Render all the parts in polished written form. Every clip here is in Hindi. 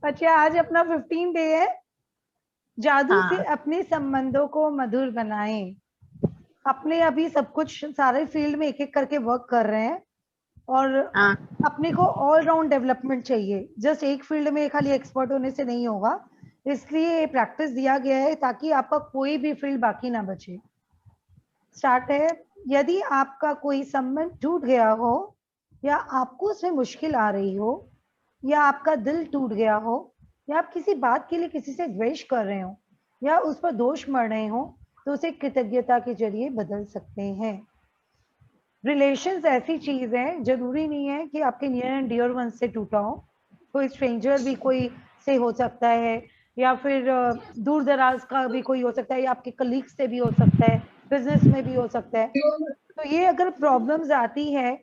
अच्छा, आज अपना 15 डे है। जादू से हाँ अपने संबंधों को मधुर बनाएं। अपने अभी सब कुछ सारे फील्ड में एक एक करके वर्क कर रहे हैं, और हाँ। अपने को ऑल राउंड डेवलपमेंट चाहिए। जस्ट एक फील्ड में खाली एक्सपर्ट होने से नहीं होगा, इसलिए प्रैक्टिस दिया गया है ताकि आपका कोई भी फील्ड बाकी ना बचे। स्टार्ट है। यदि आपका कोई संबंध टूट गया हो, या आपको उसमें मुश्किल आ रही हो, या आपका दिल टूट गया हो, या आप किसी बात के लिए किसी से द्वेष कर रहे हो, या उस पर दोष मर रहे हो, तो उसे कृतज्ञता के जरिए बदल सकते हैं। रिलेशंस ऐसी चीज है, जरूरी नहीं है कि आपके नियर एंड डियर वन से टूटा हो। कोई स्ट्रेंजर भी कोई से हो सकता है, या फिर दूर दराज का भी कोई हो सकता है, या आपके कलीग से भी हो सकता है, बिजनेस में भी हो सकता है। तो ये अगर प्रॉब्लम्स आती है,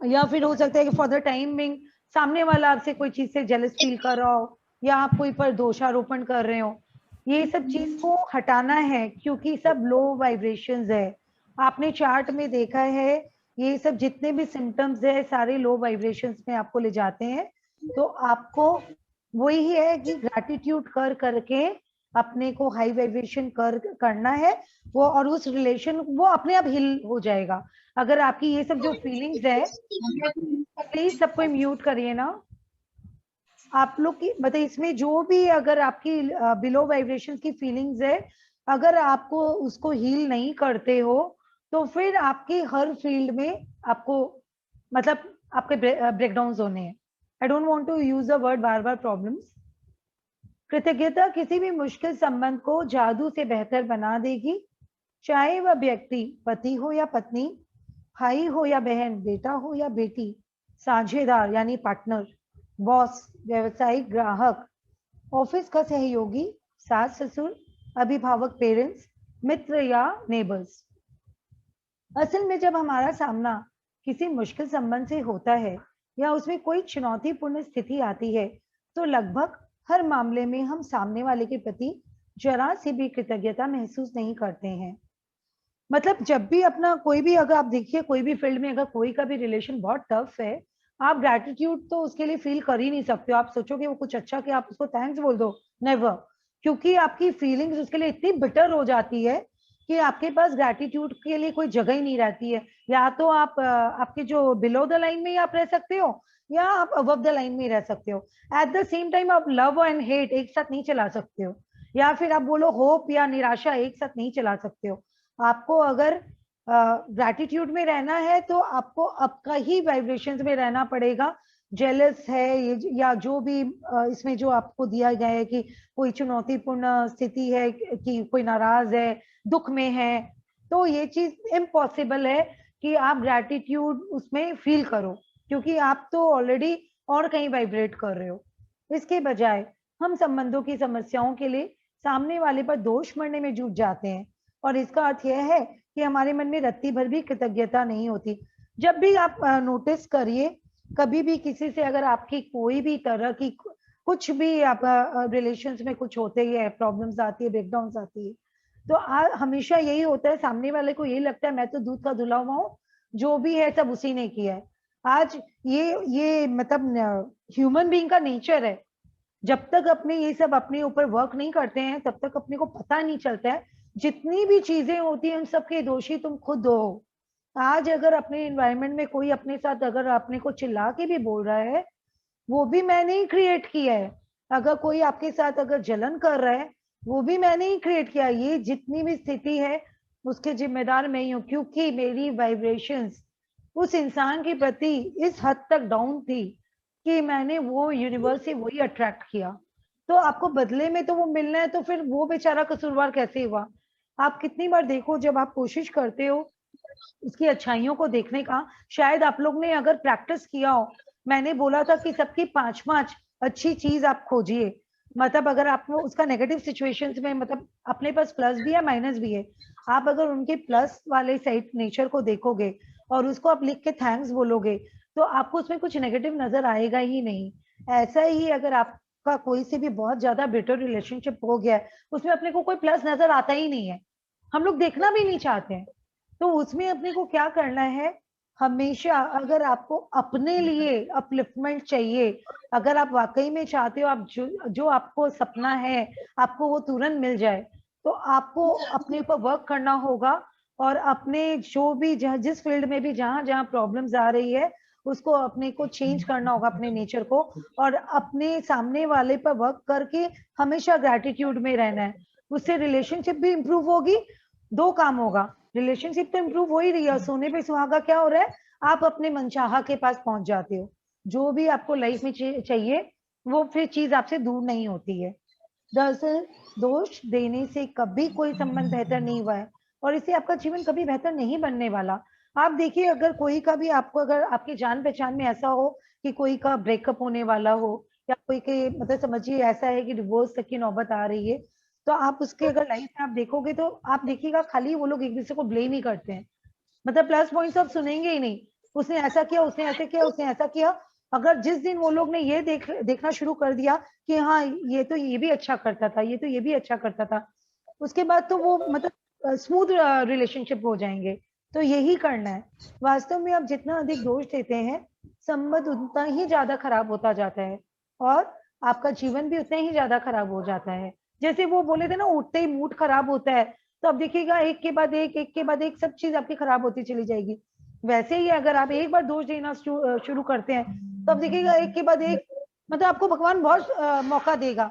या फिर हो सकता है कि फॉर द टाइमिंग सामने वाला आपसे कोई चीज से जेलस फील कर रहा हो, या आप कोई पर दोषारोपण कर रहे हो, ये सब चीज को हटाना है, क्योंकि सब लो वाइब्रेशंस है। आपने चार्ट में देखा है, ये सब जितने भी सिम्टम्स है सारे लो वाइब्रेशंस में आपको ले जाते हैं। तो आपको वही है कि ग्रैटिट्यूड कर करके अपने को हाई वाइब्रेशन करना है। वो और उस रिलेशन वो अपने आप हिल हो जाएगा। अगर आपकी ये सब जो फीलिंग्स है, प्लीज सबको म्यूट करिए ना। आप लोग की मतलब इसमें जो भी अगर आपकी बिलो वाइब्रेशन की फीलिंग्स है, अगर आपको उसको हील नहीं करते हो, तो फिर आपके हर फील्ड में आपको मतलब आपके ब्रेकडाउन होने हैं। I don't want to use the word बार बार प्रॉब्लम्स। कृतज्ञता किसी भी मुश्किल संबंध को जादू से बेहतर बना देगी। चाहे वह व्यक्ति पति हो या पत्नी, भाई हो या बहन, बेटा हो या बेटी, साझेदार यानी पार्टनर, बॉस, व्यवसायिक ग्राहक, ऑफिस का सहयोगी, सास ससुर, अभिभावक पेरेंट्स, मित्र या नेबर्स। असल में जब हमारा सामना किसी मुश्किल संबंध से होता है, या उसमें कोई चुनौतीपूर्ण स्थिति आती है, तो लगभग हर मामले में हम सामने वाले के प्रति जरा सी भी कृतज्ञता महसूस नहीं करते हैं। मतलब जब भी अपना कोई भी अगर आप देखिए कोई भी फील्ड में अगर कोई का भी रिलेशन बहुत टफ है, आप ग्रैटिट्यूड तो उसके लिए फील कर ही नहीं सकते हो। आप सोचोगे वो कुछ अच्छा कि आप उसको थैंक्स बोल दो, नेवर। क्योंकि आपकी फीलिंग्स उसके लिए इतनी बिटर हो जाती है कि आपके पास ग्रैटिट्यूड के लिए कोई जगह ही नहीं रहती है। या तो आप आपके जो बिलो द लाइन में ही आप रह सकते हो, या आप अबव द लाइन में ही रह सकते हो। एट द सेम टाइम आप लव एंड हेट एक साथ नहीं चला सकते हो, या फिर आप बोलो होप या निराशा एक साथ नहीं चला सकते हो। आपको अगर ग्रैटिट्यूड में रहना है तो आपको आपका ही वाइब्रेशंस में रहना पड़ेगा। जेलस है ये या जो भी इसमें जो आपको दिया गया है कि कोई चुनौतीपूर्ण स्थिति है, कि कोई नाराज है, दुख में है, तो ये चीज इम्पॉसिबल है कि आप ग्रैटिट्यूड उसमें फील करो, क्योंकि आप तो ऑलरेडी और कहीं वाइब्रेट कर रहे हो। इसके बजाय हम संबंधों की समस्याओं के लिए सामने वाले पर दोष मरने में जुट जाते हैं, और इसका अर्थ यह है कि हमारे मन में रत्ती भर भी कृतज्ञता नहीं होती। जब भी आप नोटिस करिए, कभी भी किसी से अगर आपकी कोई भी तरह की कुछ भी आप रिलेशंस में कुछ होते ही है, प्रॉब्लम्स आती है, ब्रेकडाउन आती है, तो हमेशा यही होता है, सामने वाले को यही लगता है मैं तो दूध का धुला हुआ हूँ, जो भी है सब उसी ने किया है। आज ये मतलब ह्यूमन बीइंग का नेचर है। जब तक अपने ये सब अपने ऊपर वर्क नहीं करते हैं, तब तक अपने को पता नहीं चलता है जितनी भी चीजें होती हैं उन सबके दोषी तुम खुद हो। आज अगर अपने इन्वायरमेंट में कोई अपने साथ अगर अपने को चिल्ला के भी बोल रहा है, वो भी मैंने ही क्रिएट किया है। अगर कोई आपके साथ अगर जलन कर रहा है, वो भी मैंने ही क्रिएट किया। ये जितनी भी स्थिति है उसके जिम्मेदार मैं ही हूँ, क्योंकि मेरी वाइब्रेशंस उस इंसान के प्रति इस हद तक डाउन थी कि मैंने वो यूनिवर्स से वही अट्रैक्ट किया। तो आपको बदले में तो वो मिलना है, तो फिर वो बेचारा कसूरवार कैसे हुआ? आप कितनी बार देखो, जब आप कोशिश करते हो उसकी अच्छाइयों को देखने का, शायद आप लोग ने अगर प्रैक्टिस किया हो, मैंने बोला था कि सबकी पांच पांच अच्छी चीज आप खोजिए। मतलब अगर आप उसका नेगेटिव सिचुएशंस में मतलब अपने पास प्लस भी है माइनस भी है, आप अगर उनके प्लस वाले साइड नेचर को देखोगे और उसको आप लिख के थैंक्स बोलोगे, तो आपको उसमें कुछ नेगेटिव नजर आएगा ही नहीं। ऐसा ही अगर आपका कोई से भी बहुत ज्यादा बेटर रिलेशनशिप हो गया है, उसमें अपने को कोई प्लस नजर आता ही नहीं है, हम लोग देखना भी नहीं चाहते हैं, तो उसमें अपने को क्या करना है, हमेशा अगर आपको अपने लिए अपलिफ्टमेंट चाहिए, अगर आप वाकई में चाहते हो आप जो आपको सपना है आपको वो तुरंत मिल जाए, तो आपको अपने ऊपर वर्क करना होगा और अपने जो भी जिस फील्ड में भी जहां जहां प्रॉब्लम्स आ रही है उसको अपने को चेंज करना होगा, अपने नेचर को, और अपने सामने वाले पर वर्क करके हमेशा ग्रैटिट्यूड में रहना है। उससे रिलेशनशिप भी इंप्रूव होगी, दो काम होगा, रिलेशनशिप तो इंप्रूव हो ही रही है, सोने पे सुहागा क्या हो रहा है, आप अपने मनचाहा के पास पहुंच जाते हो, जो भी आपको लाइफ में चाहिए वो फिर चीज आपसे दूर नहीं होती है। दरअसल दोष देने से कभी कोई संबंध बेहतर नहीं हुआ है और इससे आपका जीवन कभी बेहतर नहीं बनने वाला। आप देखिए, अगर कोई का भी आपको, अगर आपकी जान पहचान में ऐसा हो कि कोई का ब्रेकअप होने वाला हो या कोई के मतलब समझिए ऐसा है कि डिवोर्स तक की नौबत आ रही है, तो आप उसके अगर लाइफ में आप देखोगे तो आप देखिएगा खाली वो लोग एक दूसरे को ब्लेम ही करते हैं, मतलब प्लस पॉइंट्स आप सुनेंगे ही नहीं, उसने ऐसा किया, उसने ऐसे किया, उसने ऐसा किया। अगर जिस दिन वो लोग ने ये देखना शुरू कर दिया कि हाँ ये तो ये भी अच्छा करता था, ये तो ये भी अच्छा करता था, उसके बाद तो वो मतलब स्मूथ रिलेशनशिप हो जाएंगे। तो यही करना है, वास्तव में आप जितना अधिक दोष देते हैं संबंध उतना ही ज्यादा खराब होता जाता है और आपका जीवन भी उतना ही ज्यादा खराब हो जाता है। जैसे वो बोले थे ना, उठते ही मूड खराब होता है, तो अब देखिएगा एक के बाद एक के बाद एक सब चीज आपकी खराब होती चली जाएगी। वैसे ही अगर आप एक बार दोष देना शुरू करते हैं तो अब देखिएगा एक के बाद एक, मतलब आपको भगवान बहुत मौका देगा,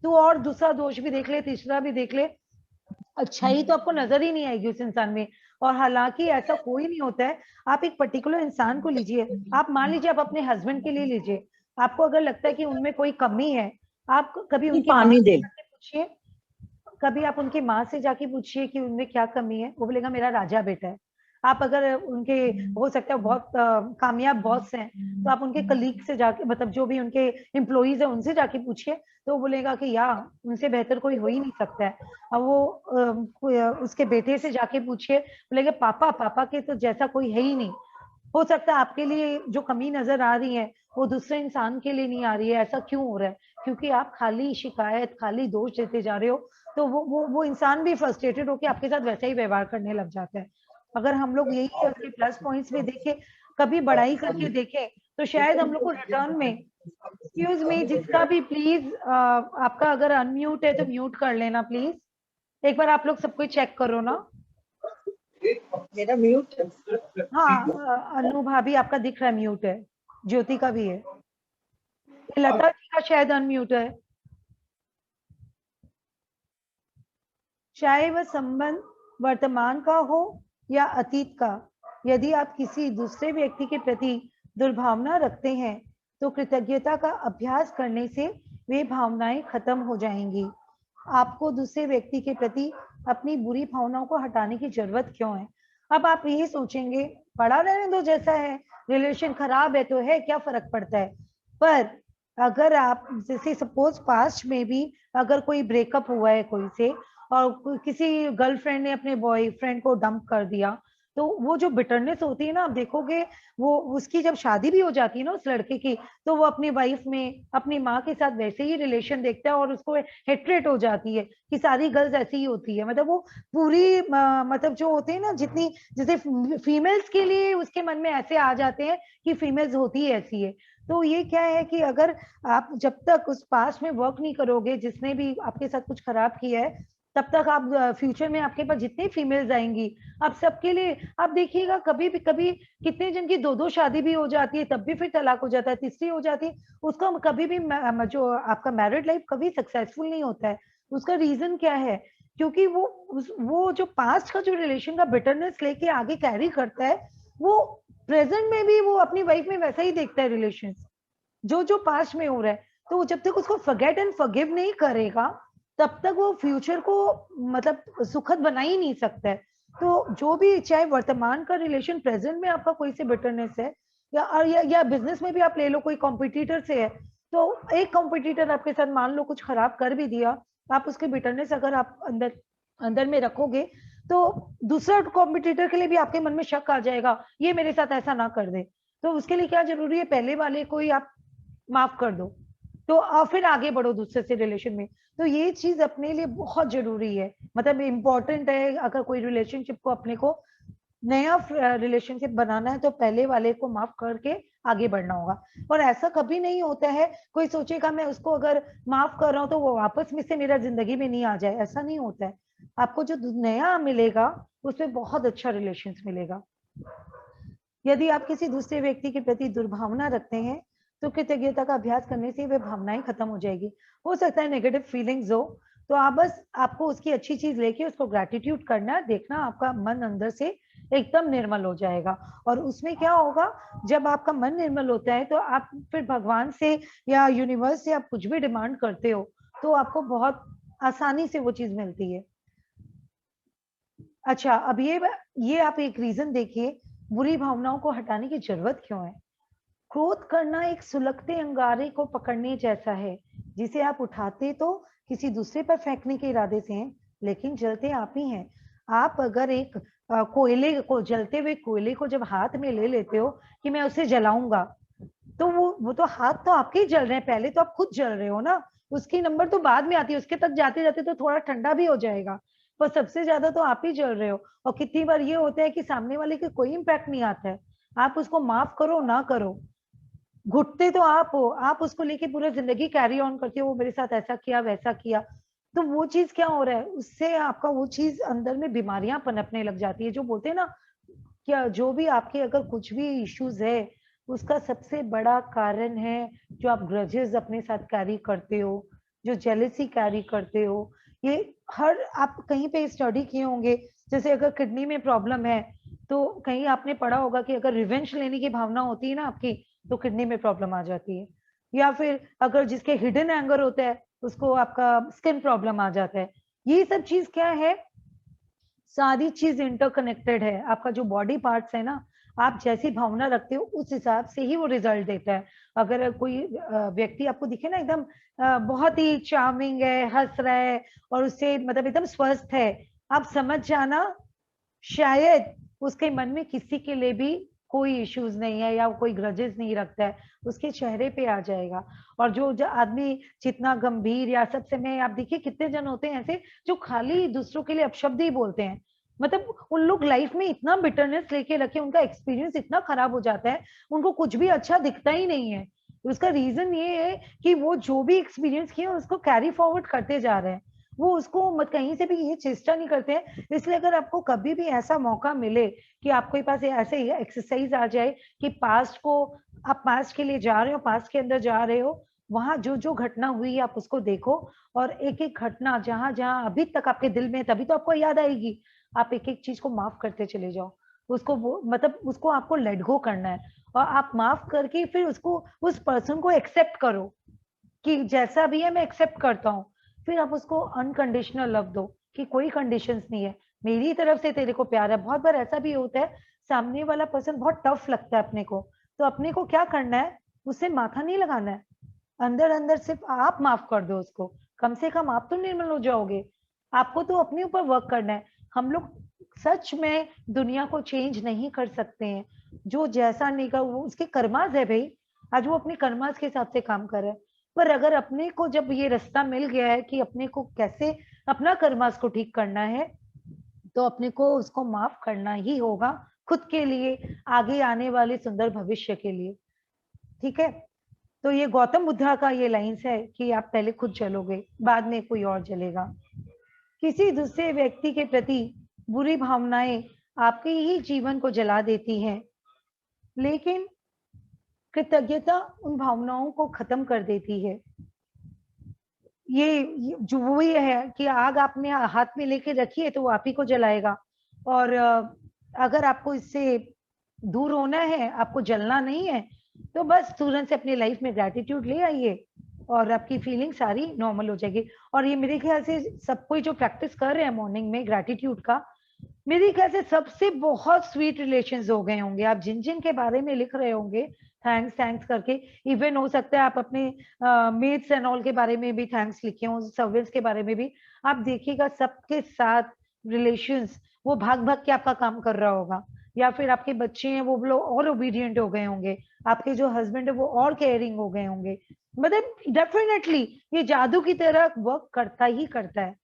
तो और दूसरा दोष भी देख ले, तीसरा भी देख ले, अच्छाई तो आपको नजर ही नहीं आएगी उस इंसान में। और हालांकि ऐसा कोई नहीं होता है, आप एक पर्टिकुलर इंसान को लीजिए, आप मान लीजिए आप अपने हस्बैंड के लिए लीजिए, आपको अगर लगता है कि उनमें कोई कमी है, आप कभी उनकी माँ पानी से दे। जाके पूछिए, कभी आप उनकी माँ से जाके पूछिए कि उनमें क्या कमी है, वो बोलेगा मेरा राजा बेटा है। आप अगर उनके, हो सकता है बहुत कामयाब बॉस हैं, तो आप उनके कलीग से जाके, मतलब जो भी उनके एम्प्लॉइज है उनसे जाके पूछिए, तो वो बोलेगा कि यार उनसे बेहतर कोई हो ही नहीं सकता है। अब वो उसके बेटे से जाके पूछिए, बोलेगा पापा पापा के तो जैसा कोई है ही नहीं। हो सकता है आपके लिए जो कमी नजर आ रही है वो दूसरे इंसान के लिए नहीं आ रही है, ऐसा क्यों हो रहा है, क्योंकि आप खाली शिकायत, खाली दोष देते जा रहे हो, तो वो इंसान भी फ्रस्ट्रेटेड होकर आपके साथ वैसा ही व्यवहार करने लग जाता है। अगर हम लोग यही उसके प्लस पॉइंट्स भी देखें, कभी बढ़ाई करके देखें, तो शायद हम लोग को रिटर्न में, एक्सक्यूज मी, जिसका भी प्लीज आपका अगर अनम्यूट है तो म्यूट कर लेना प्लीज, एक बार आप लोग सब कुछ चेक करो ना। मेरा म्यूट है। हाँ अनु भाभी आपका दिख रहा है म्यूट है, ज्योति का भी है, ये लता जी का शायद अनम्यूट है। चाहे वह संबंध वर्तमान का हो या अतीत का, यदि आप किसी दूसरे व्यक्ति के प्रति दुर्भावना रखते हैं तो कृतज्ञता का अभ्यास करने से वे भावनाएं खत्म हो जाएंगी। आपको दूसरे व्यक्ति के प्रति अपनी बुरी भावनाओं को हटाने की जरूरत क्यों है। अब आप ये सोचेंगे पड़ा रहने दो, जैसा है, रिलेशन खराब है तो है, क्या फर्क पड़ता है। पर अगर आप जैसे सपोज पास्ट में भी अगर कोई ब्रेकअप हुआ है कोई से, और किसी गर्लफ्रेंड ने अपने बॉयफ्रेंड को डंप कर दिया, तो वो जो बिटरनेस होती है ना, आप देखोगे वो उसकी जब शादी भी हो जाती है ना उस लड़के की, तो वो अपनी वाइफ में अपनी माँ के साथ वैसे ही रिलेशन देखता है और उसको हेट्रेट हो जाती है कि सारी गर्ल्स ऐसी ही होती है, मतलब वो पूरी मतलब जो होते हैं ना, जितनी जैसे फीमेल्स के लिए उसके मन में ऐसे आ जाते हैं कि फीमेल्स होती ही ऐसी है। तो ये क्या है कि अगर आप जब तक उस पास्ट में वर्क नहीं करोगे, जिसने भी आपके साथ कुछ खराब किया है, तब तक आप फ्यूचर में आपके पास जितनी फीमेल्स आएंगी, आप सबके लिए आप देखिएगा, कभी भी कभी कितने जन की दो दो शादी भी हो जाती है, तब भी फिर तलाक हो जाता है, तीसरी हो जाती है, उसका कभी भी जो आपका मैरिड लाइफ कभी सक्सेसफुल नहीं होता है। उसका रीजन क्या है, क्योंकि वो जो पास्ट का जो रिलेशन का बिटरनेस लेके आगे कैरी करता है, वो प्रेजेंट में भी वो अपनी वाइफ में वैसा ही देखता है रिलेशन, जो जो पास्ट में हो रहा है। तो जब तक उसको फॉरगेट एंड फॉरगिव नहीं करेगा, तब तक वो फ्यूचर को मतलब सुखद बना ही नहीं सकता है। तो जो भी, चाहे वर्तमान का रिलेशन, प्रेजेंट में आपका कोई से बिटरनेस है, या बिजनेस में भी आप ले लो, कोई कॉम्पिटिटर से है, तो एक कॉम्पिटिटर आपके साथ मान लो कुछ खराब कर भी दिया, आप उसके बिटरनेस अगर आप अंदर अंदर में रखोगे, तो दूसरा कॉम्पिटिटर के लिए भी आपके मन में शक आ जाएगा, ये मेरे साथ ऐसा ना कर दे। तो उसके लिए क्या जरूरी है, पहले वाले को ही आप माफ कर दो, तो और फिर आगे बढ़ो दूसरे से रिलेशन में। तो ये चीज अपने लिए बहुत जरूरी है, मतलब इम्पोर्टेंट है अगर कोई रिलेशनशिप को अपने को नया रिलेशनशिप बनाना है तो पहले वाले को माफ करके आगे बढ़ना होगा। और ऐसा कभी नहीं होता है कोई सोचेगा मैं उसको अगर माफ कर रहा हूँ तो वो वापस में से मेरा जिंदगी में नहीं आ जाए, ऐसा नहीं होता है। आपको जो नया मिलेगा उसमें बहुत अच्छा रिलेशन मिलेगा। यदि आप किसी दूसरे व्यक्ति के प्रति दुर्भावना रखते हैं तो कृतज्ञता का अभ्यास करने से वह भावनाएं खत्म हो जाएगी। हो सकता है नेगेटिव फीलिंग्स हो, तो आप बस आपको उसकी अच्छी चीज लेके उसको ग्रैटिट्यूड करना, देखना आपका मन अंदर से एकदम निर्मल हो जाएगा। और उसमें क्या होगा, जब आपका मन निर्मल होता है तो आप फिर भगवान से या यूनिवर्स से आप कुछ भी डिमांड करते हो तो आपको बहुत आसानी से वो चीज मिलती है। अच्छा, अब ये आप एक रीजन देखिए, बुरी भावनाओं को हटाने की जरूरत क्यों है। क्रोध करना एक सुलगते अंगारे को पकड़ने जैसा है, जिसे आप उठाते तो किसी दूसरे पर फेंकने के इरादे से हैं, लेकिन जलते आप ही हैं। आप अगर एक कोयले को, जलते हुए कोयले को जब हाथ में ले लेते हो कि मैं उसे जलाऊंगा, तो वो तो हाथ तो आपके ही जल रहे हैं, पहले तो आप खुद जल रहे हो ना। उसकी नंबर तो बाद में आती है, उसके तक जाते जाते तो थोड़ा ठंडा भी हो जाएगा, पर सबसे ज्यादा तो आप ही जल रहे हो। और कितनी बार ये होता है कि सामने वाले के कोई इम्पैक्ट नहीं आता है, आप उसको माफ करो ना करो, घुटते तो आप हो, आप उसको लेके पूरा जिंदगी कैरी ऑन करते हो, वो मेरे साथ ऐसा किया वैसा किया। तो वो चीज क्या हो रहा है, उससे आपका वो चीज अंदर में बीमारियां पनपने लग जाती है। जो बोलते हैं ना, क्या जो भी आपके अगर कुछ भी इश्यूज है, उसका सबसे बड़ा कारण है जो आप ग्रजेस अपने साथ कैरी करते हो, जो जेलेसी कैरी करते हो। ये हर आप कहीं पे स्टडी किए होंगे, जैसे अगर किडनी में प्रॉब्लम है तो कहीं आपने पढ़ा होगा कि अगर रिवेंज लेने की भावना होती है ना आपकी, तो किडनी में प्रॉब्लम आ जाती है। या फिर अगर जिसके हिडन एंगर होता है उसको आपका स्किन प्रॉब्लम आ जाता है। ये सब चीज क्या है, सारी चीज इंटरकनेक्टेड है। आपका जो बॉडी पार्ट्स है ना, आप जैसी भावना रखते हो उस हिसाब से ही वो रिजल्ट देता है। अगर कोई व्यक्ति आपको दिखे ना एकदम बहुत ही चार्मिंग है, हंस रहा है और उससे मतलब एकदम स्वस्थ है, आप समझ जाना शायद उसके मन में किसी के लिए भी कोई इश्यूज नहीं है या कोई ग्रजेस नहीं रखता है, उसके चेहरे पे आ जाएगा। और जो आदमी जितना गंभीर या सब समय, आप देखिए कितने जन होते हैं ऐसे जो खाली दूसरों के लिए अपशब्द ही बोलते हैं, मतलब उन लोग लाइफ में इतना बिटरनेस लेके रखे, उनका एक्सपीरियंस इतना खराब हो जाता है, उनको कुछ भी अच्छा दिखता ही नहीं है। उसका रीजन ये है कि वो जो भी एक्सपीरियंस किए उसको कैरी फॉरवर्ड करते जा रहे हैं, वो उसको मत कहीं से भी ये चेष्टा नहीं करते हैं। इसलिए अगर आपको कभी भी ऐसा मौका मिले कि आपके पास ऐसे एक्सरसाइज आ जाए कि पास्ट को, आप पास्ट के लिए जा रहे हो, पास्ट के अंदर जा रहे हो, वहां जो जो घटना हुई आप उसको देखो, और एक एक घटना जहां जहां अभी तक आपके दिल में, तभी तो आपको याद आएगी, आप एक एक चीज को माफ करते चले जाओ। उसको वो मतलब उसको आपको लेट गो करना है, और आप माफ करके फिर उसको, उस पर्सन को एक्सेप्ट करो कि जैसा भी है मैं एक्सेप्ट करता हूँ। फिर आप उसको अनकंडीशनल लव दो कि कोई कंडीशंस नहीं है, मेरी तरफ से तेरे को प्यार है। बहुत बार ऐसा भी होता है, सामने वाला पर्सन बहुत टफ लगता है अपने को, तो अपने को क्या करना है, उससे माथा नहीं लगाना है, अंदर अंदर सिर्फ आप माफ कर दो उसको, कम से कम आप तो निर्मल हो जाओगे। आपको तो अपने ऊपर वर्क करना है। हम लोग सच में दुनिया को चेंज नहीं कर सकते हैं, जो जैसा नहीं का वो उसके कर्मास है भाई, आज वो अपने कर्मास के हिसाब से काम कर रहा है। पर अगर अपने को जब ये रास्ता मिल गया है कि अपने को कैसे अपना कर्मास को ठीक करना है, तो अपने को उसको माफ करना ही होगा, खुद के लिए, आगे आने वाले सुंदर भविष्य के लिए। ठीक है, तो ये गौतम बुद्धा का ये लाइंस है कि आप पहले खुद चलोगे, बाद में कोई और चलेगा। किसी दूसरे व्यक्ति के प्रति बुरी भावनाएं आपके ही जीवन को जला देती हैं, लेकिन कृतज्ञता उन भावनाओं को खत्म कर देती है। ये जो वो ये है कि आग आपने हाथ में लेके रखी है तो वो आप ही को जलाएगा। और अगर आपको इससे दूर होना है, आपको जलना नहीं है, तो बस तुरंत से अपनी लाइफ में ग्रैटिट्यूड ले आइए और आपकी फीलिंग सारी नॉर्मल हो जाएगी। और ये मेरे ख्याल से सब कोई जो प्रैक्टिस कर रहे हैं मॉर्निंग में ग्रैटिट्यूड का, मेरे ख्याल से सबसे बहुत स्वीट रिलेशंस हो गए होंगे। आप जिन जिन के बारे में लिख रहे होंगे थैंक्स थैंक्स करके, इवन हो सकता है आप अपने मेड्स एंड ऑल के बारे में भी थैंक्स लिखे हो, सर्वेंट्स के बारे में भी, आप देखिएगा सबके साथ रिलेशंस वो भाग भाग के आपका काम कर रहा होगा। या फिर आपके बच्चे हैं वो लोग और ओबीडियंट हो गए होंगे, आपके जो हस्बैंड है वो और केयरिंग हो गए होंगे। मतलब डेफिनेटली ये जादू की तरह वर्क करता ही करता है।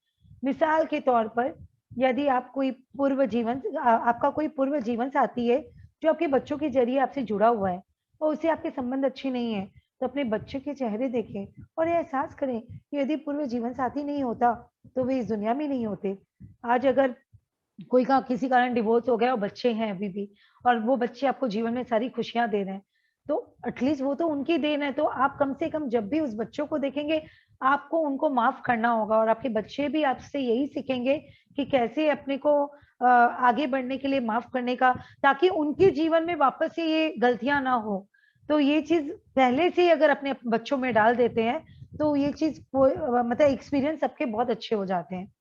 मिसाल के तौर पर यदि आप कोई आपका कोई पूर्व जीवन साथी है जो आपके बच्चों के जरिए आपसे जुड़ा हुआ है और उससे आपके संबंध अच्छे नहीं है, तो अपने बच्चे के चेहरे देखें और ये एहसास करें कि यदि पूर्व जीवन साथी नहीं होता तो वे इस दुनिया में नहीं होते। आज अगर कोई का किसी कारण डिवोर्स हो गया और बच्चे हैं अभी भी, और वो बच्चे आपको जीवन में सारी खुशियां दे रहे हैं, तो एटलीस्ट वो तो उनकी देन है। तो आप कम से कम जब भी उस बच्चों को देखेंगे, आपको उनको माफ करना होगा और आपके बच्चे भी आपसे यही सीखेंगे कि कैसे अपने को आगे बढ़ने के लिए माफ करने का, ताकि उनके जीवन में वापस से ये गलतियां ना हो। तो ये चीज पहले से ही अगर अपने बच्चों में डाल देते हैं तो ये चीज मतलब एक्सपीरियंस सबके बहुत अच्छे हो जाते हैं।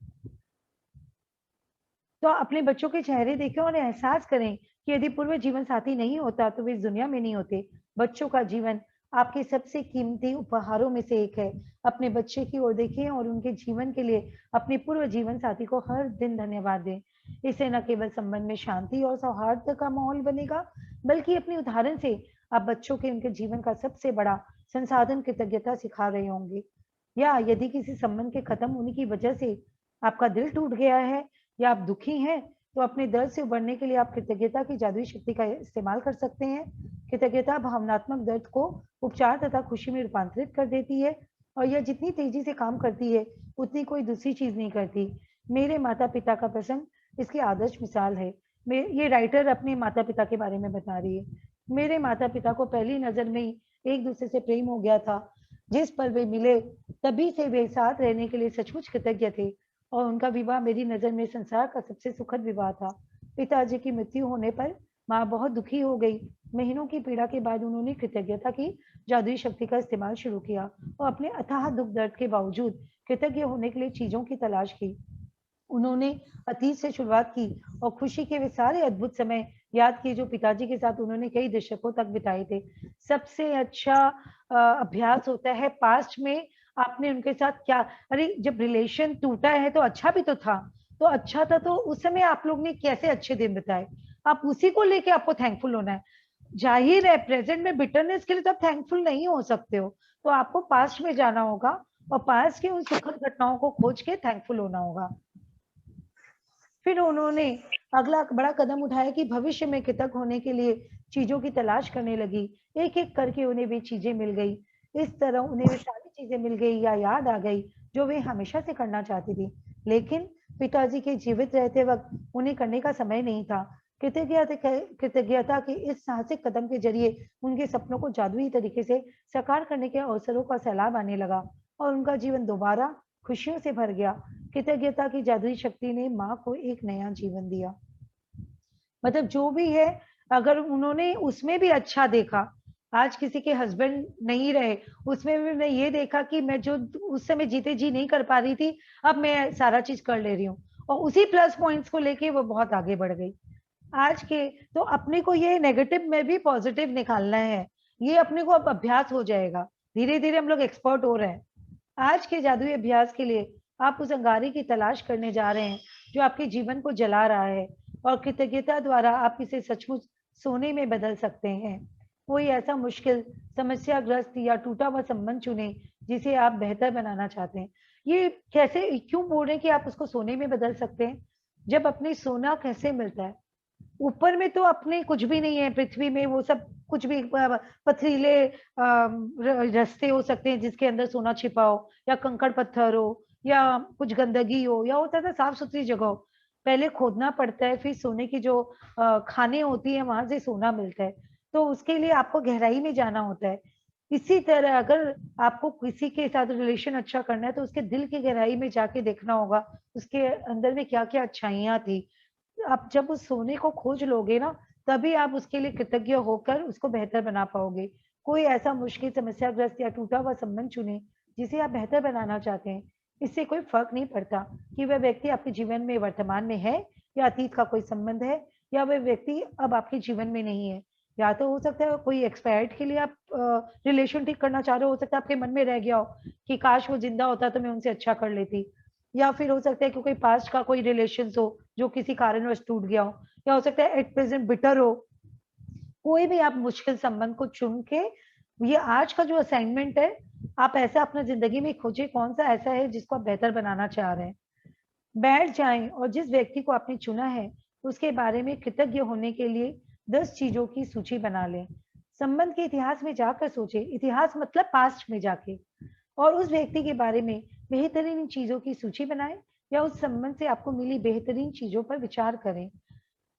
तो अपने बच्चों के चेहरे देखें और एहसास करें कि यदि पूर्व जीवन साथी नहीं होता तो वे इस दुनिया में नहीं होते। बच्चों का जीवन आपके सबसे कीमती उपहारों में से एक है। अपने बच्चे की ओर देखें और उनके जीवन के लिए अपने पूर्व जीवन साथी को हर दिन धन्यवाद दें। इससे न केवल संबंध में शांति और सौहार्द का माहौल बनेगा, बल्कि अपने उदाहरण से आप बच्चों के उनके जीवन का सबसे बड़ा संसाधन कृतज्ञता सिखा रहे होंगे। या यदि किसी संबंध के खत्म होने की वजह से आपका दिल टूट गया है या आप दुखी हैं, तो अपने दर्द से उबरने के लिए आप कृतज्ञता की जादुई शक्ति का इस्तेमाल कर सकते हैं। कृतज्ञता भावनात्मक दर्द को उपचार तथा खुशी में रूपांतरित कर देती है और यह जितनी तेजी से काम करती है उतनी कोई दूसरी चीज नहीं करती। मेरे माता पिता का प्रसंग इसकी आदर्श मिसाल है। ये राइटर अपने माता पिता के बारे में बता रही है। मेरे माता पिता को पहली नजर में ही एक दूसरे से प्रेम हो गया था। जिस पल वे मिले तभी से वे साथ रहने के लिए सचमुच कृतज्ञ थे और उनका विवाह मेरी नजर में संसार का सबसे सुखद विवाह था। पिताजी की मृत्यु होने पर माँ बहुत दुखी हो गई। महीनों की पीड़ा के बाद उन्होंने कृतज्ञता की जादुई शक्ति का इस्तेमाल शुरू किया और अपने अथाह दुख दर्द के बावजूद कृतज्ञ होने के लिए चीजों की तलाश की। उन्होंने अतीत से शुरुआत की और खुशी के वे सारे अद्भुत समय याद किए जो पिताजी के साथ उन्होंने कई दशकों तक बिताए थे। सबसे अच्छा अभ्यास होता है पास्ट में आपने उनके साथ क्या, अरे जब रिलेशन टूटा है तो अच्छा भी तो था, तो अच्छा था तो उस समय आप लोग ने कैसे अच्छे दिन बिताए, आप उसी को लेके आपको थैंकफुल होना है। जाहिर है प्रेजेंट में बिटरनेस के लिए तो आप थैंकफुल नहीं हो सकते हो, तो आपको पास्ट में जाना होगा और पास्ट की उन सुखद घटनाओं को खोज के थैंकफुल होना होगा। फिर उन्होंने अगला बड़ा कदम उठाया कि भविष्य में कृतज्ञ होने के लिए चीजों की तलाश करने लगी। एक एक करके उन्हें वे चीजें मिल गई। इस तरह उन्हें वे सारी चीजें मिल गई या याद आ गई जो वे हमेशा से करना चाहती थी, लेकिन पिताजी के जीवित रहते वक्त उन्हें करने का समय नहीं था। कृतज्ञता के इस साहसिक कदम के जरिए उनके सपनों को जादुई तरीके से साकार करने के अवसरों का सैलाब आने लगा और उनका जीवन दोबारा खुशियों से भर गया। कृतज्ञता की जादुई शक्ति ने माँ को एक नया जीवन दिया। मतलब जो भी है, अगर उन्होंने उसमें भी अच्छा देखा, आज किसी के हस्बैंड नहीं रहे, उसमें भी मैं ये देखा कि मैं जो उस समय जीते जी नहीं कर पा रही थी, अब मैं सारा चीज कर ले रही हूँ और उसी प्लस पॉइंट्स को लेके वो बहुत आगे बढ़ गई। आज के तो अपने को ये नेगेटिव में भी पॉजिटिव निकालना है, ये अपने को अब अभ्यास हो जाएगा। धीरे धीरे हम लोग एक्सपर्ट हो रहे हैं। आज के जादुई अभ्यास के लिए आप उस अंगारे की तलाश करने जा रहे हैं जो आपके जीवन को जला रहा है, और कृतज्ञता द्वारा आप इसे सचमुच सोने में बदल सकते हैं। कोई ऐसा मुश्किल, समस्याग्रस्त या टूटा हुआ संबंध चुने जिसे आप बेहतर बनाना चाहते हैं। ये कैसे, क्यों बोल रहे हैं कि आप उसको सोने में बदल सकते हैं? जब अपने सोना कैसे मिलता है? ऊपर में तो अपने कुछ भी नहीं है पृथ्वी में, वो सब कुछ भी पथरीले रास्ते हो सकते हैं जिसके अंदर सोना छिपा हो, या कंकड़ पत्थर हो, या कुछ गंदगी हो, या होता है साफ सुथरी जगह हो। पहले खोदना पड़ता है, फिर सोने की जो खाने होती है वहां से सोना मिलता है। तो उसके लिए आपको गहराई में जाना होता है। इसी तरह अगर आपको किसी के साथ रिलेशन अच्छा करना है तो उसके दिल की गहराई में जाके देखना होगा उसके अंदर में क्या क्या अच्छाइयां थी। आप जब उस सोने को खोज लोगे ना, तभी आप उसके लिए कृतज्ञ होकर उसको बेहतर बना पाओगे। कोई ऐसा मुश्किल, समस्याग्रस्त या टूटा हुआ संबंध चुने जिसे आप बेहतर बनाना चाहते हैं। इससे कोई फर्क नहीं पड़ता कि वह व्यक्ति आपके जीवन में वर्तमान में है या अतीत का कोई संबंध है, या वह व्यक्ति अब आपके जीवन में नहीं है। या तो हो सकता है कोई एक्सपायर्ड के लिए आप रिलेशन ठीक करना चाह रहे हो सकता है आपके मन में रह गया हो कि काश वो जिंदा होता तो मैं उनसे अच्छा कर लेती। या फिर हो सकता है कि कोई पास्ट का कोई रिलेशन हो जो किसी कारणवश टूट गया हो, या हो सकता है एट प्रेजेंट बिटर हो। कोई भी आप मुश्किल संबंध को चुन के, ये आज का जो असाइनमेंट है, आप ऐसा अपना जिंदगी में खोजिए कौन सा ऐसा है जिसको आप बेहतर बनाना चाह रहे हैं। बैठ जाएं और जिस व्यक्ति को आपने चुना है उसके बारे में कृतज्ञ होने के लिए 10 चीजों की सूची बना लें। संबंध के इतिहास में जाकर सोचें, इतिहास मतलब पास्ट में जाके, और उस व्यक्ति के बारे में बेहतरीन चीजों की सूची बनाएं या उस संबंध से आपको मिली बेहतरीन चीजों पर विचार करें।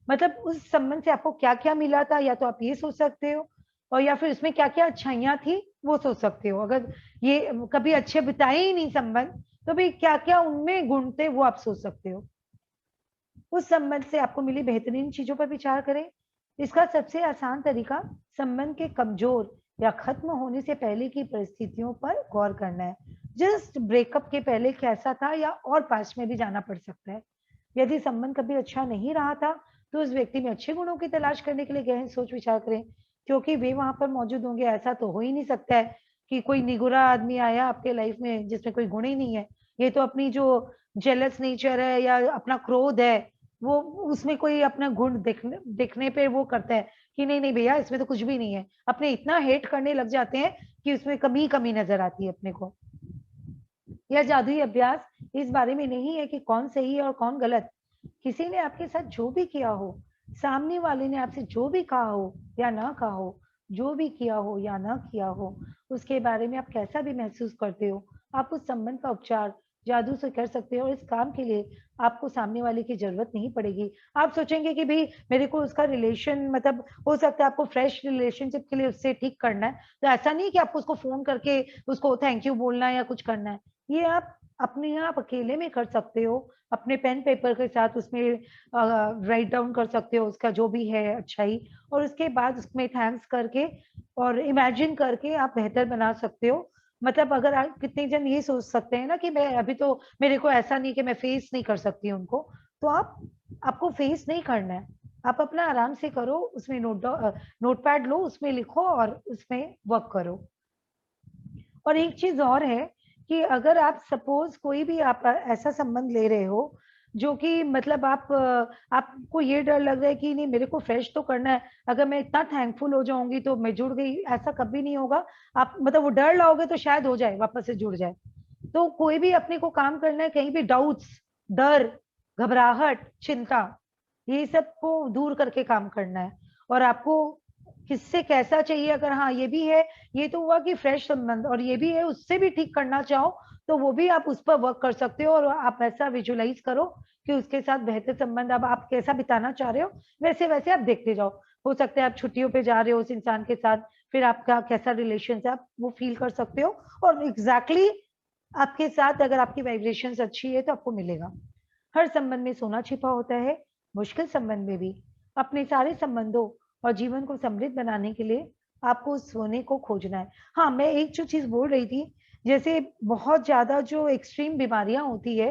मतलब उस संबंध से आपको क्या क्या मिला था, या तो आप ये सोच सकते हो, और या फिर उसमें क्या क्या अच्छाइयां थी वो सोच सकते हो। अगर ये कभी अच्छे बिताए ही नहीं संबंध, तो भी क्या क्या उनमें गुण थे वो आप सोच सकते हो। उस संबंध से आपको मिली बेहतरीन चीजों पर विचार करें। इसका सबसे आसान तरीका संबंध के कमजोर या खत्म होने से पहले की परिस्थितियों पर गौर करना है। जस्ट ब्रेकअप के पहले कैसा था, या और पास्ट में भी जाना पड़ सकता है। यदि संबंध कभी अच्छा नहीं रहा था तो उस व्यक्ति में अच्छे गुणों की तलाश करने के लिए गहन सोच विचार करें, क्योंकि वे वहां पर मौजूद होंगे। ऐसा तो हो ही नहीं सकता है कि कोई निगुरा आदमी आया आपके लाइफ में जिसमें कोई गुण ही नहीं है। ये तो अपनी जो जेलस नेचर है या अपना क्रोध है, वो उसमें कोई अपना गुण देखने पे वो करता है कि नहीं नहीं भैया इसमें तो कुछ भी नहीं है, अपने इतना हेट करने लग जाते हैं कि उसमें कमी कमी नजर आती है अपने को। यह जादुई अभ्यास इस बारे में नहीं है कि कौन सही है और कौन गलत। किसी ने आपके साथ जो भी किया हो, सामने वाले ने आपसे जो भी कहा हो या ना कहा हो, जो भी किया हो या ना किया हो, उसके बारे में आप कैसा भी महसूस करते हो, आप उस संबंध का उपचार जादू से कर सकते हो। और इस काम के लिए आपको सामने वाले की जरूरत नहीं पड़ेगी। आप सोचेंगे कि भाई मेरे को उसका रिलेशन, मतलब हो सकता है आपको फ्रेश रिलेशनशिप के लिए उससे ठीक करना है, तो ऐसा नहीं कि आपको उसको फोन करके उसको थैंक यू बोलना है या कुछ करना है। ये आप अपने आप अकेले में कर सकते हो, अपने पेन पेपर के साथ उसमें राइट डाउन कर सकते हो उसका जो भी है अच्छाई, और उसके बाद उसमें थैंक्स करके और इमेजिन करके आप बेहतर बना सकते हो। मतलब अगर आप, कितने जन ये सोच सकते हैं ना कि मैं अभी तो मेरे को ऐसा नहीं कि मैं फेस नहीं कर सकती उनको, तो आपको फेस नहीं करना है। आप अपना आराम से करो, उसमें नोटपैड लो, उसमें लिखो और उसमें वर्क करो। और एक चीज और है कि अगर आप सपोज कोई भी आप ऐसा संबंध ले रहे हो जो कि मतलब आपको ये डर लग रहा है कि नहीं मेरे को फ्रेश तो करना है, अगर मैं इतना थैंकफुल हो जाऊंगी तो मैं जुड़ गई, ऐसा कभी नहीं होगा। आप मतलब वो डर लाओगे तो शायद हो जाए, वापस से जुड़ जाए। तो कोई भी अपने को काम करना है, कहीं भी डाउट्स, डर, घबराहट, चिंता, ये सब को दूर करके काम करना है। और आपको किससे कैसा चाहिए, अगर हाँ ये भी है, ये तो हुआ कि फ्रेश संबंध, और ये भी है उससे भी ठीक करना चाहो तो वो भी आप उस पर वर्क कर सकते हो। और आप ऐसा विजुलाइज करो कि उसके साथ बेहतर संबंध, अब आप कैसा बिताना चाह रहे हो वैसे वैसे आप देखते जाओ। हो सकता है आप छुट्टियों पे जा रहे हो उस इंसान के साथ, फिर आपका कैसा रिलेशन है आप वो फील कर सकते हो, और एग्जैक्टली आपके साथ अगर आपकी वाइब्रेशन अच्छी है तो आपको मिलेगा। हर संबंध में सोना छिपा होता है, मुश्किल संबंध में भी। अपने सारे संबंधों और जीवन को समृद्ध बनाने के लिए आपको उस सोने को खोजना है। हाँ, मैं एक जो चीज बोल रही थी, जैसे बहुत ज्यादा जो एक्सट्रीम बीमारियां होती है,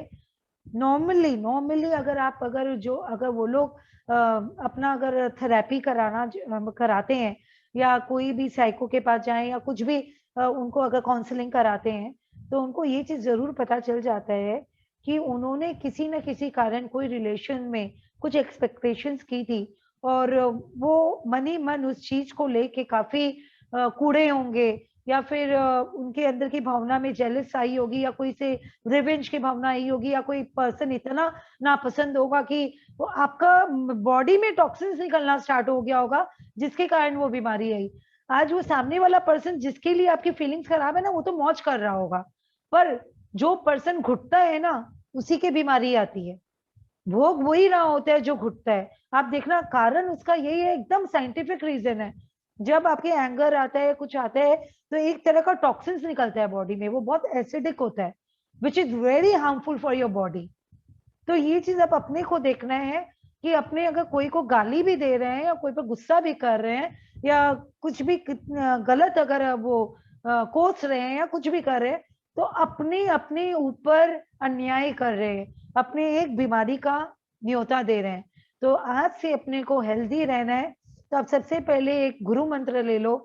नॉर्मली नॉर्मली अगर वो लोग अपना अगर थेरेपी कराते हैं, या कोई भी साइको के पास जाएं या कुछ भी उनको अगर काउंसलिंग कराते हैं, तो उनको ये चीज जरूर पता चल जाता है कि उन्होंने किसी न किसी कारण कोई रिलेशन में कुछ एक्सपेक्टेशंस की थी, और वो मन ही मन उस चीज को लेके काफी कूड़े होंगे, या फिर उनके अंदर की भावना में जेलस आई होगी, या कोई से रिवेंज की भावना आई होगी, या कोई पर्सन इतना नापसंद होगा कि वो आपका बॉडी में टॉक्सिन्स निकलना स्टार्ट हो गया होगा, जिसके कारण वो बीमारी आई। आज वो सामने वाला पर्सन जिसके लिए आपकी फीलिंग्स खराब है ना, वो तो मौज कर रहा होगा, पर जो पर्सन घुटता है ना, उसी की बीमारी आती है। भोग वही रहा होता है जो घुटता है। आप देखना, कारण उसका यही है, एकदम साइंटिफिक रीजन है। जब आपके एंगर आता है, कुछ आता है, तो एक तरह का टॉक्सिन्स निकलता है बॉडी में, वो बहुत एसिडिक होता है, which is very harmful for your body. तो ये चीज आप अपने को देखना है कि अपने अगर कोई को गाली भी दे रहे हैं या कोई पर गुस्सा भी कर रहे हैं, या कुछ भी गलत अगर वो कोस रहे हैं या कुछ भी कर रहे हैं, तो अपने अपने ऊपर अन्याय कर रहे हैं, अपने एक बीमारी का न्योता दे रहे हैं। तो आज से अपने को हेल्दी रहना है, तो आप सबसे पहले एक गुरु मंत्र ले लो।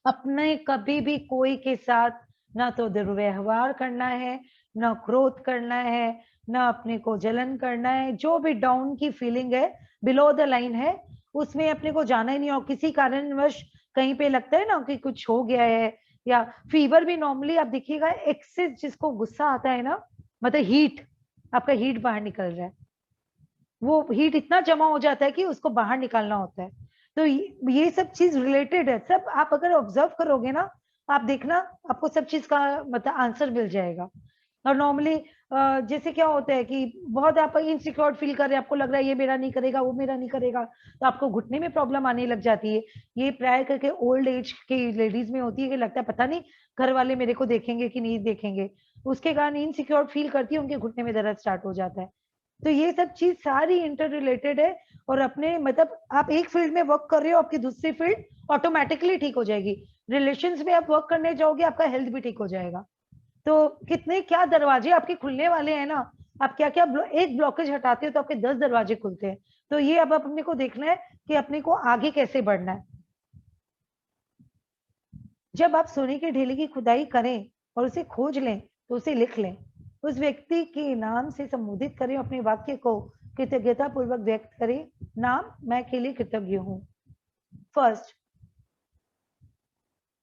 अपने कभी भी कोई के साथ ना तो दुर्व्यवहार करना है, ना क्रोध करना है, ना अपने को जलन करना है। जो भी डाउन की फीलिंग है, बिलो द लाइन है, उसमें अपने को जाना ही नहीं। और किसी कारणवश कहीं पे लगता है ना कि कुछ हो गया है, या फीवर भी नॉर्मली आप देखिएगा एक्सेस जिसको गुस्सा आता है ना, मतलब हीट, आपका हीट बाहर निकल रहा है, वो हीट इतना जमा हो जाता है कि उसको बाहर निकालना होता है। तो ये सब चीज रिलेटेड है, सब आप अगर ऑब्जर्व करोगे ना, आप देखना आपको सब चीज का मतलब आंसर मिल जाएगा। और नॉर्मली जैसे क्या होता है कि बहुत आप इनसिक्योर फील कर रहे हैं, आपको लग रहा है ये मेरा नहीं करेगा, वो मेरा नहीं करेगा, तो आपको घुटने में प्रॉब्लम आने लग जाती है। ये प्राय करके ओल्ड एज के लेडीज में होती है कि लगता है पता नहीं घर वाले मेरे को देखेंगे कि नहीं देखेंगे, उसके कारण इनसिक्योर फील करती है, उनके घुटने में दर्द स्टार्ट हो जाता है। तो ये सब चीज सारी इंटर रिलेटेड है। और अपने मतलब आप एक फील्ड में वर्क कर रहे हो, आपकी दूसरी फील्ड ऑटोमेटिकली ठीक हो जाएगी। रिलेशंस में आप वर्क करने जाओगे, आपका हेल्थ भी ठीक हो जाएगा। तो कितने क्या दरवाजे आपके खुलने वाले हैं ना, आप क्या क्या एक ब्लॉकेज हटाते हो तो आपके 10 दरवाजे खुलते हैं। तो ये अब अपने को देखना है कि अपने को आगे कैसे बढ़ना है। जब आप सोने के ढेले की खुदाई करें और उसे खोज लें तो उसे लिख लें, उस व्यक्ति के नाम से संबोधित करें, अपने वाक्य को कृतज्ञता पूर्वक व्यक्त करें। नाम, मैं के लिए कृतज्ञ हूं। फर्स्ट,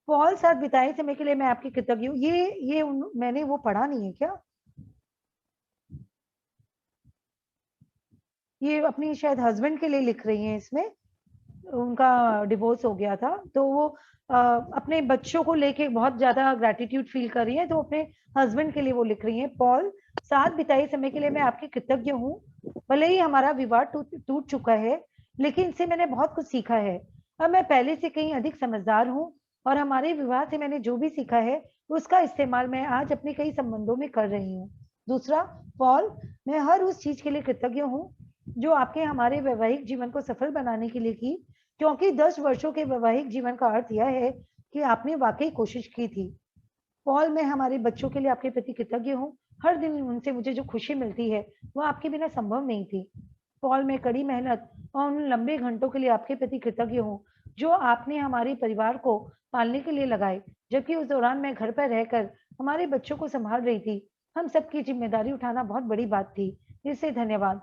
पॉल साथ बिताए समय के लिए मैं आपकी कृतज्ञ हूँ। ये मैंने वो पढ़ा नहीं है क्या? ये अपनी शायद हस्बैंड के लिए लिख रही हैं इसमें, उनका डिवोर्स हो गया था, तो वो अपने बच्चों को लेके बहुत ज्यादा ग्रैटिट्यूड फील कर रही है, तो अपने हस्बैंड के लिए वो लिख रही हैं। पॉल, साथ बिताए समय के लिए मैं आपकी कृतज्ञ हूँ। भले ही हमारा विवाह टूट चुका है, लेकिन इससे मैंने बहुत कुछ सीखा है। अब मैं पहले से कहीं अधिक समझदार हूँ, और हमारे विवाह से मैंने जो भी सीखा है उसका इस्तेमाल मैं आज अपने कई संबंधों में कर रही हूँ। दूसरा, पॉल, मैं हर उस चीज के लिए कृतज्ञ हूँ जो आपके हमारे वैवाहिक जीवन को सफल बनाने के लिए की, क्योंकि 10 वर्षों के वैवाहिक जीवन का अर्थ यह है कि आपने वाकई कोशिश की थी। पॉल, मैं हमारे बच्चों के लिए आपके प्रति कृतज्ञ हूँ। हर दिन उनसे मुझे जो खुशी मिलती है वह आपके बिना संभव नहीं थी। पॉल, मैं कड़ी मेहनत और उन लंबे घंटों के लिए आपके प्रति कृतज्ञ हूँ जो आपने हमारे परिवार को पालने के लिए लगाए, जबकि उस दौरान मैं घर पर रहकर हमारे बच्चों को संभाल रही थी। हम सबकी जिम्मेदारी उठाना बहुत बड़ी बात थी, इससे धन्यवाद।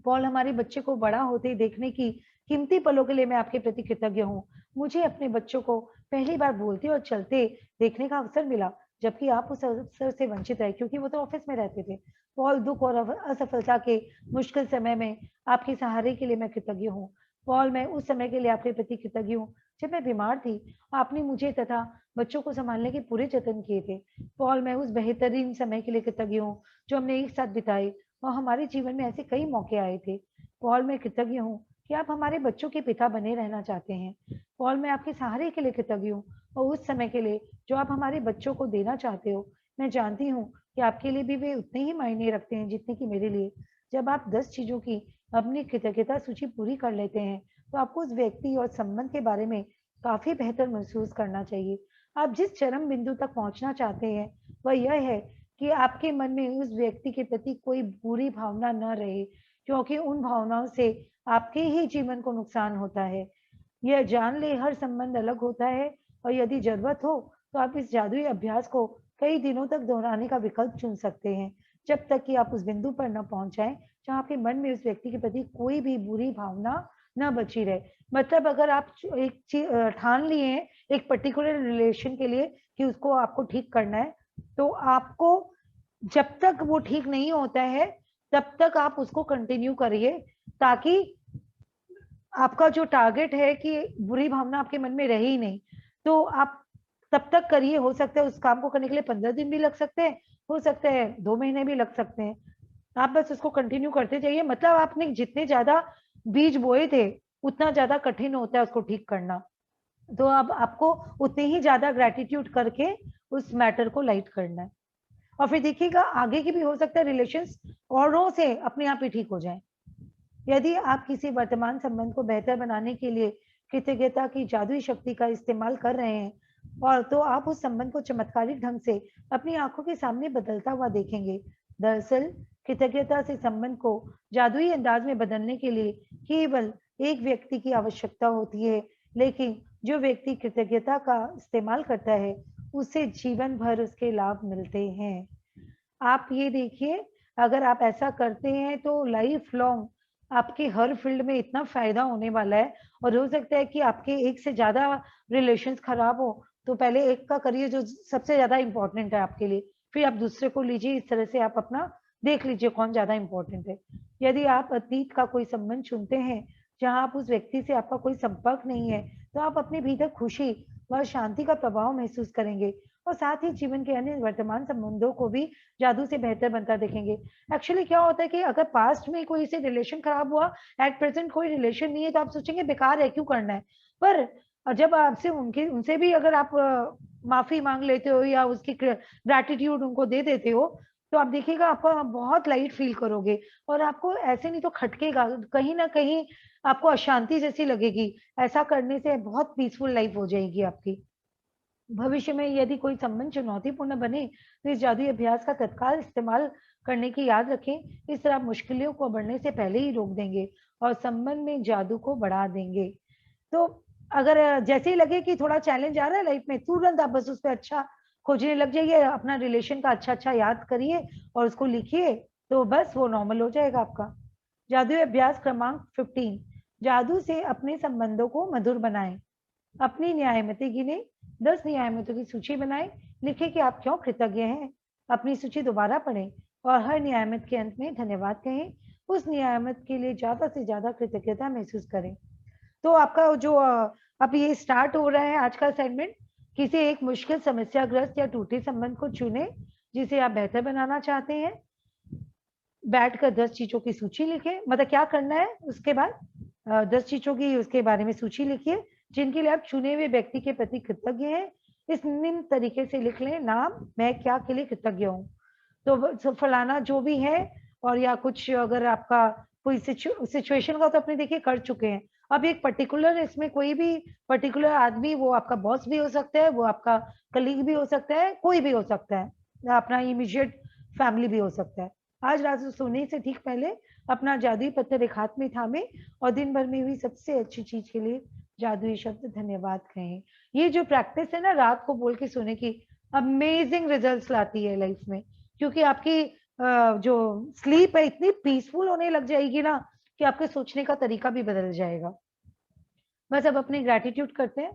पॉल, हमारे बच्चे को बड़ा होते देखने की कीमती पलों के लिए मैं आपके प्रति कृतज्ञ हूँ। मुझे अपने बच्चों को पहली बार बोलते और चलते देखने का अवसर मिला, जबकि आप उस अवसर से वंचित रहे क्योंकि वो तो ऑफिस में रहते थे। पॉल, दुख और असफलता के मुश्किल समय में आपके सहारे के लिए मैं कृतज्ञ हूँ। पॉल, मैं उस समय के लिए आपके प्रति कृतज्ञ हूँ जब मैं बीमार थी, आपने मुझे तथा बच्चों को संभालने के पूरे जतन किए थे। पॉल, मैं उस बेहतरीन समय के लिए कृतज्ञ हूँ जो हमने एक साथ बिताए, और हमारे जीवन में ऐसे कई मौके आए थे। पॉल, मैं कृतज्ञ हूँ कि आप हमारे बच्चों के पिता बने रहना चाहते हैं। पॉल, मैं आपके सहारे के लिए कृतज्ञ हूँ और उस समय के लिए जो आप हमारे बच्चों को देना चाहते हो। मैं जानती हूँ कि आपके लिए भी वे उतने ही मायने रखते हैं जितने कि मेरे लिए। जब आप 10 चीजों की अपनी कृतज्ञता सूची पूरी कर लेते हैं तो आपको उस व्यक्ति और संबंध के बारे में काफी बेहतर महसूस करना चाहिए। आप जिस चरम बिंदु तक पहुंचना चाहते हैं वह यह है कि आपके मन में उस व्यक्ति के प्रति कोई बुरी भावना न रहे, क्योंकि उन भावनाओं से आपके ही जीवन को नुकसान होता है। यह जान ले, हर संबंध अलग होता है, और यदि जरूरत हो तो आप इस जादुई अभ्यास को कई दिनों तक दोहराने का विकल्प चुन सकते हैं, जब तक कि आप उस बिंदु पर न पहुंच जाएं जहां आपके मन में उस व्यक्ति के प्रति कोई भी बुरी भावना न बची रहे। मतलब अगर आप एक चीज ठान लिए हैं एक पर्टिकुलर रिलेशन के लिए कि उसको आपको ठीक करना है, तो आपको जब तक वो ठीक नहीं होता है तब तक आप उसको कंटिन्यू करिए, ताकि आपका जो टारगेट है कि बुरी भावना आपके मन में रहे ही नहीं, तो आप तब तक करिए। हो सकता है उस काम को करने के लिए 15 दिन भी लग सकते हैं, हो सकता है 2 महीने भी लग सकते हैं। आप बस उसको कंटिन्यू करते जाइए। मतलब आपने जितने ज्यादा बीज बोए थे उतना ज्यादा कठिन होता है उसको ठीक करना, तो अब आपको उतने ही ज्यादा ग्रेटिट्यूड करके उस मैटर को लाइट करना है। और फिर देखिएगा आगे की भी हो सकता है रिलेशंस औरों से अपने आप ही ठीक हो जाए। यदि आप किसी वर्तमान संबंध को बेहतर बनाने के लिए कृतज्ञता की जादुई शक्ति का इस्तेमाल कर रहे हैं, और तो आप उस संबंध को चमत्कारिक ढंग से अपनी आंखों के सामने बदलता हुआ देखेंगे। दरअसल कृतज्ञता से संबंध को जादुई अंदाज में बदलने के लिए केवल एक व्यक्ति की आवश्यकता होती है, लेकिन जो व्यक्ति कृतज्ञता का इस्तेमाल करता है उसे जीवन भर उसके लाभ मिलते हैं। आप ये देखिए, अगर आप ऐसा करते हैं तो लाइफ लॉन्ग आपके हर फील्ड में इतना फायदा होने वाला है। और हो सकता है कि आपके एक से ज्यादा रिलेशंस खराब हो तो पहले एक का करिए जो सबसे ज्यादा इंपॉर्टेंट है आपके लिए, फिर आप दूसरे को लीजिए। इस तरह से आप अपना देख लीजिए कौन ज्यादा इंपॉर्टेंट है। यदि आप अतीत का कोई संबंध चुनते हैं जहां आप उस व्यक्ति से आपका कोई संपर्क नहीं है, तो आप अपने भीतर खुशी व शांति का प्रभाव महसूस करेंगे और साथ ही जीवन के अन्य वर्तमान संबंधों को भी जादू से बेहतर बनता देखेंगे। एक्चुअली क्या होता है कि अगर पास्ट में कोई से रिलेशन खराब हुआ, एट प्रेजेंट कोई रिलेशन नहीं है, तो आप सोचेंगे बेकार है, क्यों करना है। पर जब आपसे उनसे भी अगर आप माफी मांग लेते हो या उसकी ग्रैटिट्यूड उनको दे देते हो, तो आप देखिएगा आपको बहुत लाइट फील करोगे और आपको ऐसे नहीं तो खटकेगा, कहीं ना कहीं आपको अशांति जैसी लगेगी। ऐसा करने से बहुत पीसफुल लाइफ हो जाएगी आपकी। भविष्य में यदि कोई संबंध चुनौतीपूर्ण बने, तो इस जादुई अभ्यास का तत्काल इस्तेमाल करने की याद रखें। इस तरह आप मुश्किलों को बढ़ने से पहले ही रोक देंगे और संबंध में जादू को बढ़ा देंगे। तो अगर जैसे ही लगे कि थोड़ा चैलेंज आ रहा है लाइफ में, तुरंत आप बस उस पर अच्छा खोजने लग जाइए, अपना रिलेशन का अच्छा अच्छा याद करिए और उसको लिखिए, तो बस वो नॉर्मल हो जाएगा आपका। जादुई अभ्यास क्रमांक 15, जादू से अपने संबंधों को मधुर बनाएं। अपनी न्यायमती गिने, 10 न्यायमतों की सूची बनाएं। लिखें कि आप क्यों कृतज्ञ हैं। अपनी सूची दोबारा पढ़ें और हर न्यायमत के अंत में धन्यवाद कहें। उस न्यायमत के लिए ज्यादा से ज्यादा कृतज्ञता महसूस करें। तो आपका जो अब ये स्टार्ट हो रहा है आज का असाइनमेंट, किसी एक मुश्किल समस्याग्रस्त या टूटे संबंध को चुने जिसे आप बेहतर बनाना चाहते हैं। बैठकर 10 चीजों की सूची लिखें, मतलब क्या करना है उसके बाद 10 चीजों की उसके बारे में सूची लिखिए जिनके लिए आप चुने हुए व्यक्ति के प्रति कृतज्ञ हैं। इस निम्न तरीके से लिख लें, नाम, मैं क्या के लिए कृतज्ञ हूँ। तो फलाना जो भी है, और या कुछ अगर आपका कोई सिचुएशन का तो अपने देखिए कर चुके हैं। अब एक पर्टिकुलर इसमें कोई भी पर्टिकुलर आदमी, वो आपका बॉस भी हो सकता है, वो आपका कलीग भी हो सकता है, कोई भी हो सकता है, अपना इमीडिएट फैमिली भी हो सकता है। आज रात सोने से ठीक पहले अपना जादुई पत्थर एक हाथ में थामे और दिन भर में हुई सबसे अच्छी चीज के लिए जादुई शब्द धन्यवाद कहें। ये जो प्रैक्टिस है ना रात को बोल के सोने की, अमेजिंग रिजल्ट्स लाती है लाइफ में, क्योंकि आपकी जो स्लीप है इतनी पीसफुल होने लग जाएगी ना कि आपके सोचने का तरीका भी बदल जाएगा। बस अब अपनी ग्रैटिट्यूड करते हैं।